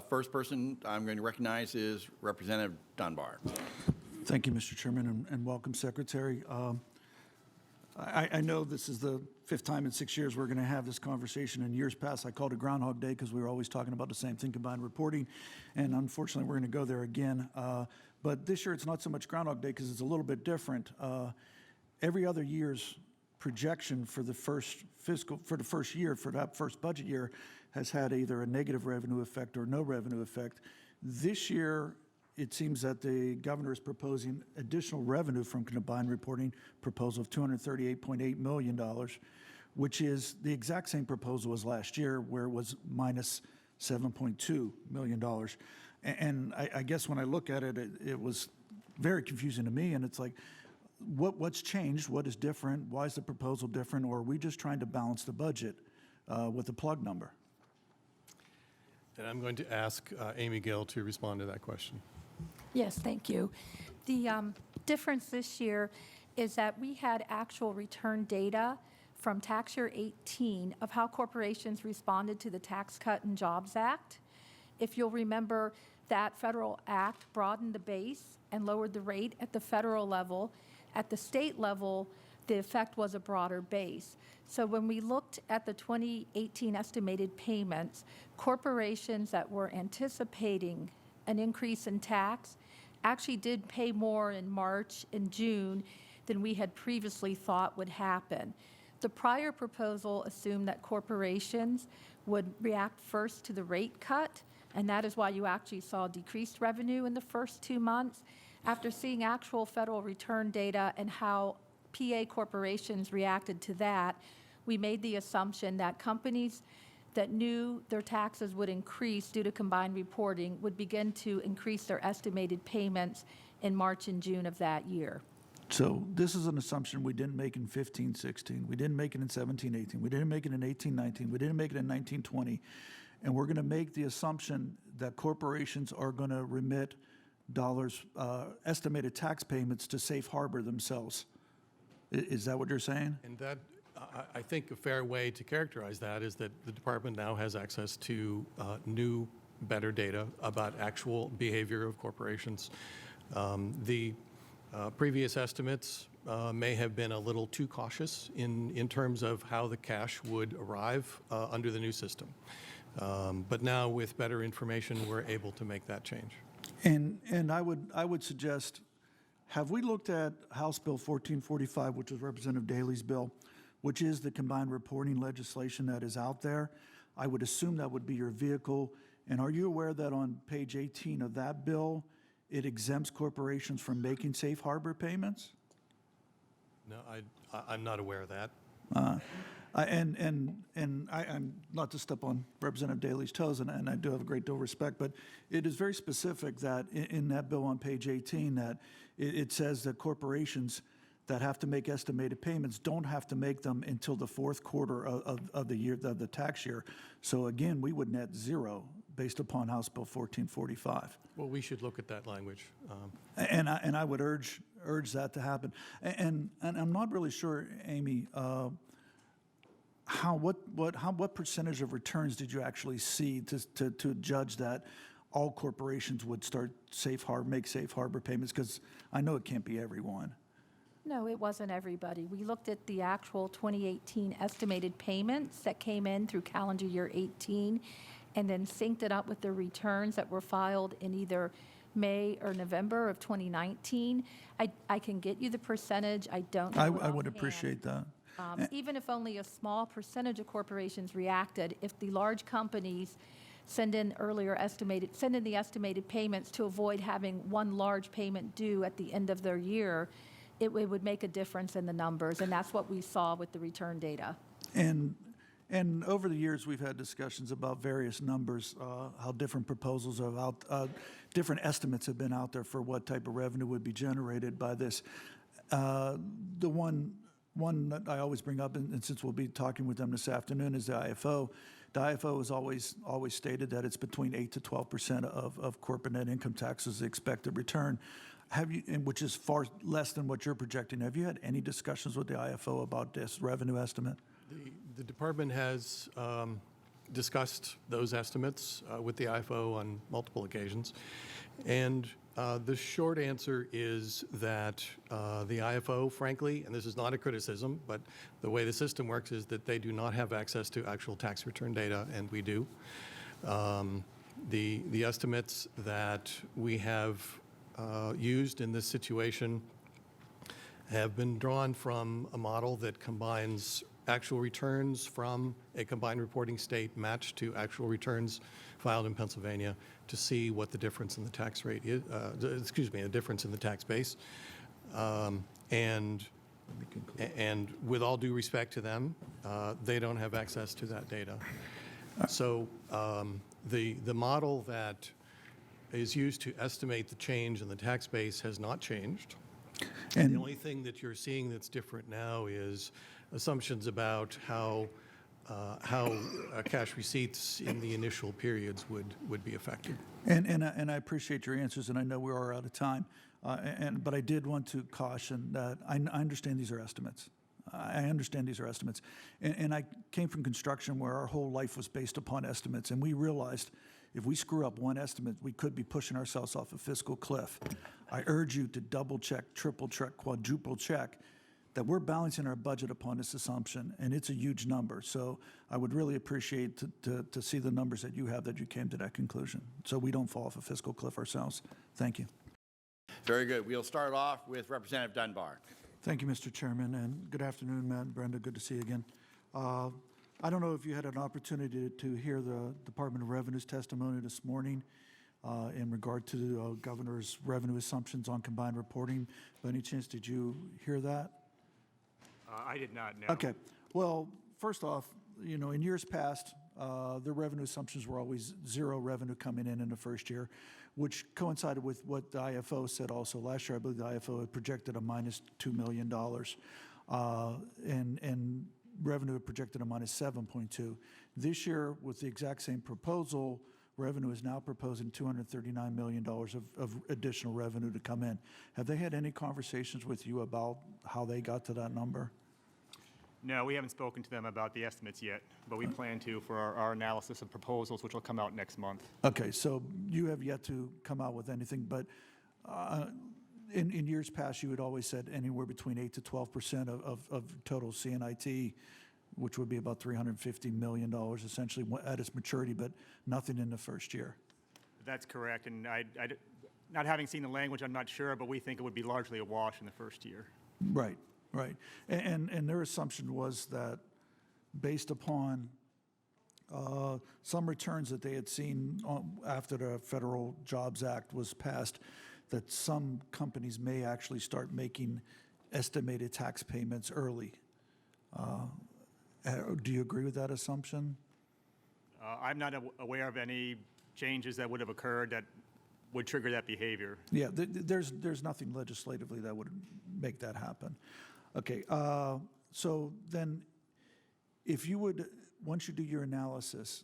First person I'm going to recognize is Representative Dunbar. Thank you, Mr. Chairman, and welcome, Secretary. I know this is the fifth time in 6 years we're going to have this conversation. In years past, I called it Groundhog Day because we were always talking about the same thing, combined reporting, and unfortunately, we're going to go there again. But this year, it's not so much Groundhog Day because it's a little bit different. Every other year's projection for the first year, for that first budget year, has had either a negative revenue effect or no revenue effect. This year, it seems that the governor is proposing additional revenue from combined reporting proposal of $238.8 million, which is the exact same proposal as last year, where it was minus $7.2 million. And I guess when I look at it, it was very confusing to me. And it's like, what's changed? What is different? Why is the proposal different? Or are we just trying to balance the budget with a plug number? And I'm going to ask Amy Gill to respond to that question. Yes, thank you. The difference this year is that we had actual return data from tax year 18 of how corporations responded to the Tax Cut and Jobs Act. If you'll remember, that federal act broadened the base and lowered the rate at the federal level. At the state level, the effect was a broader base. So when we looked at the 2018 estimated payments, corporations that were anticipating an increase in tax actually did pay more in March and June than we had previously thought would happen. The prior proposal assumed that corporations would react first to the rate cut, and that is why you actually saw decreased revenue in the first 2 months. After seeing actual federal return data and how PA corporations reacted to that, we made the assumption that companies that knew their taxes would increase due to combined reporting would begin to increase their estimated payments in March and June of that year. So this is an assumption we didn't make in 15-16. We didn't make it in 17-18. We didn't make it in 18-19. We didn't make it in 19-20. And we're going to make the assumption that corporations are going to remit dollars, estimated tax payments to safe harbor themselves. Is that what you're saying? And that, I think a fair way to characterize that is that the department now has access to new, better data about actual behavior of corporations. The previous estimates may have been a little too cautious in terms of how the cash would arrive under the new system. But now with better information, we're able to make that change. And I would suggest, have we looked at House Bill 1445, which is Representative Daley's bill, which is the combined reporting legislation that is out there? I would assume that would be your vehicle. And are you aware that on page 18 of that bill, it exempts corporations from making safe harbor payments? No, I'm not aware of that. I'm not to step on Representative Daley's toes, and I do have a great deal of respect, but it is very specific that in that bill on page 18 that it says that corporations that have to make estimated payments don't have to make them until the fourth quarter of the year, of the tax year. So again, we would net zero based upon House Bill 1445. Well, we should look at that language. And I would urge that to happen. And I'm not really sure, Amy, what percentage of returns did you actually see to judge that all corporations would start make safe harbor payments? Because I know it can't be everyone. No, it wasn't everybody. We looked at the actual 2018 estimated payments that came in through calendar year 18 and then synced it up with the returns that were filed in either May or November of 2019. I can get you the percentage. I don't know. I would appreciate that. Even if only a small percentage of corporations reacted, if the large companies send in the estimated payments to avoid having one large payment due at the end of their year, it would make a difference in the numbers, and that's what we saw with the return data. And over the years, we've had discussions about various numbers, how different proposals are out, different estimates have been out there for what type of revenue would be generated by this. The one that I always bring up, and since we'll be talking with them this afternoon, is the IFO. The IFO has always stated that it's between 8 to 12% of corporate net income taxes, the expected return. Which is far less than what you're projecting. Have you had any discussions with the IFO about this revenue estimate? The department has discussed those estimates with the IFO on multiple occasions. And the short answer is that the IFO, frankly, and this is not a criticism, but the way the system works is that they do not have access to actual tax return data, and we do. The estimates that we have used in this situation have been drawn from a model that combines actual returns from a combined reporting state matched to actual returns filed in Pennsylvania to see what the difference in the tax rate is, the difference in the tax base. And with all due respect to them, they don't have access to that data. So the model that is used to estimate the change in the tax base has not changed. And the only thing that you're seeing that's different now is assumptions about how cash receipts in the initial periods would be affected. And I appreciate your answers, and I know we are out of time. But I did want to caution that I understand these are estimates. I understand these are estimates. And I came from construction where our whole life was based upon estimates, and we realized if we screw up one estimate, we could be pushing ourselves off a fiscal cliff. I urge you to double check, triple check, quadruple check that we're balancing our budget upon this assumption, and it's a huge number. So I would really appreciate to see the numbers that you have that you came to that conclusion, so we don't fall off a fiscal cliff ourselves. Thank you. Very good. We'll start off with Representative Dunbar. Thank you, Mr. Chairman, and good afternoon, Matt and Brenda. Good to see you again. I don't know if you had an opportunity to hear the Department of Revenue's testimony this morning in regard to the governor's revenue assumptions on combined reporting. By any chance, did you hear that? I did not know. Okay. Well, first off, you know, in years past, the revenue assumptions were always zero revenue coming in the first year, which coincided with what the IFO said also. Last year, I believe the IFO had projected a minus $2 million, and revenue had projected a minus 7.2. This year, with the exact same proposal, revenue is now proposing $239 million of additional revenue to come in. Have they had any conversations with you about how they got to that number? No, we haven't spoken to them about the estimates yet, but we plan to for our analysis of proposals, which will come out next month. Okay, so you have yet to come out with anything, but in years past, you had always said anywhere between 8 to 12% of total CNIT, which would be about $350 million essentially at its maturity, but nothing in the first year. That's correct, and not having seen the language, I'm not sure, but we think it would be largely a wash in the first year. Right, right. And their assumption was that based upon some returns that they had seen after the Federal Jobs Act was passed, that some companies may actually start making estimated tax payments early. Do you agree with that assumption? I'm not aware of any changes that would have occurred that would trigger that behavior. Yeah, there's nothing legislatively that would make that happen. Okay, so then if you would, once you do your analysis,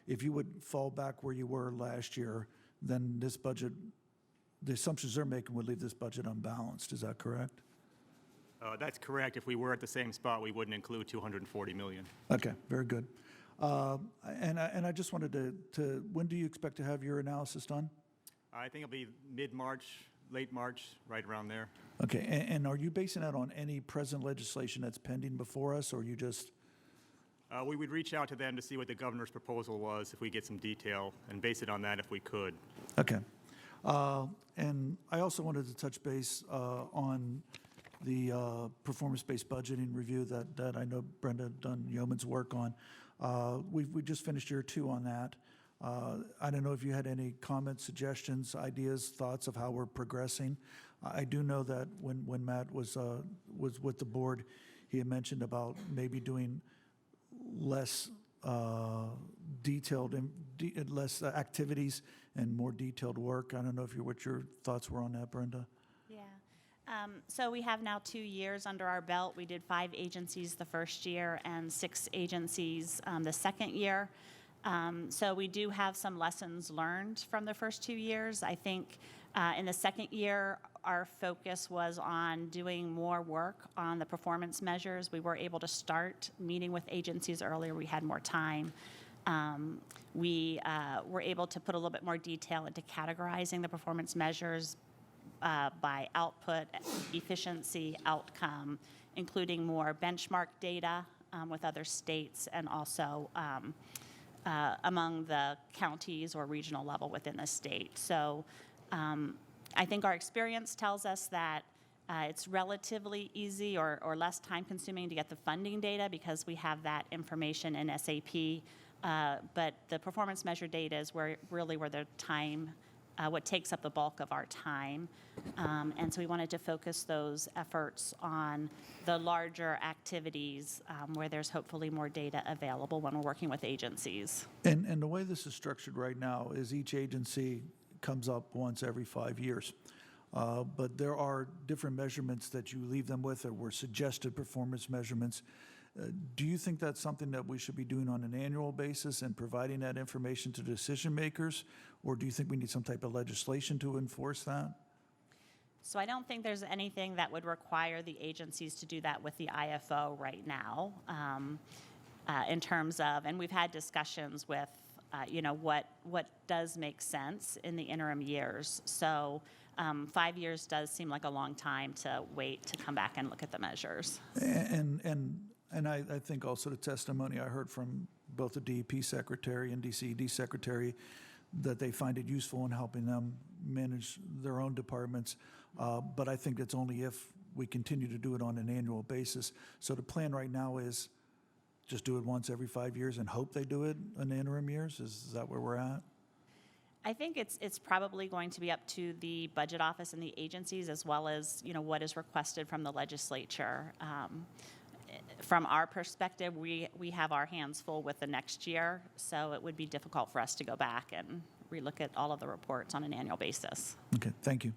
if you would fall back where you were last year, then this budget, the assumptions they're making would leave this budget unbalanced. Is that correct? That's correct. If we were at the same spot, we wouldn't include $240 million. Okay, very good. And I just wanted to, when do you expect to have your analysis done? I think it'll be mid-March, late March, right around there. Okay, and are you basing that on any present legislation that's pending before us, or you just? We would reach out to them to see what the governor's proposal was if we get some detail and base it on that if we could. Okay. And I also wanted to touch base on the performance-based budgeting review that I know Brenda done yeoman's work on. We just finished year 2 on that. I don't know if you had any comments, suggestions, ideas, thoughts of how we're progressing. I do know that when Matt was with the board, he had mentioned about maybe doing less detailed, less activities and more detailed work. I don't know what your thoughts were on that, Brenda. Yeah. So we have now 2 years under our belt. We did 5 agencies the first year and 6 agencies the second year. So we do have some lessons learned from the first 2 years. I think in the second year, our focus was on doing more work on the performance measures. We were able to start meeting with agencies earlier. We had more time. We were able to put a little bit more detail into categorizing the performance measures by output, efficiency, outcome, including more benchmark data with other states and also among the counties or regional level within the state. So I think our experience tells us that it's relatively easy or less time-consuming to get the funding data because we have that information in SAP. But the performance measure data is where the time, what takes up the bulk of our time. And so we wanted to focus those efforts on the larger activities where there's hopefully more data available when we're working with agencies. And the way this is structured right now is each agency comes up once every 5 years. But there are different measurements that you leave them with that were suggested performance measurements. Do you think that's something that we should be doing on an annual basis and providing that information to decision makers? Or do you think we need some type of legislation to enforce that? So I don't think there's anything that would require the agencies to do that with the IFO right now in terms of, and we've had discussions with, what does make sense in the interim years. So 5 years does seem like a long time to wait to come back and look at the measures. And I think also the testimony I heard from both the DEP secretary and DCED secretary that they find it useful in helping them manage their own departments. But I think it's only if we continue to do it on an annual basis. So the plan right now is just do it once every 5 years and hope they do it in the interim years? Is that where we're at? I think it's probably going to be up to the budget office and the agencies as well as, what is requested from the legislature. From our perspective, we have our hands full with the next year, so it would be difficult for us to go back and relook at all of the reports on an annual basis. Okay, thank you.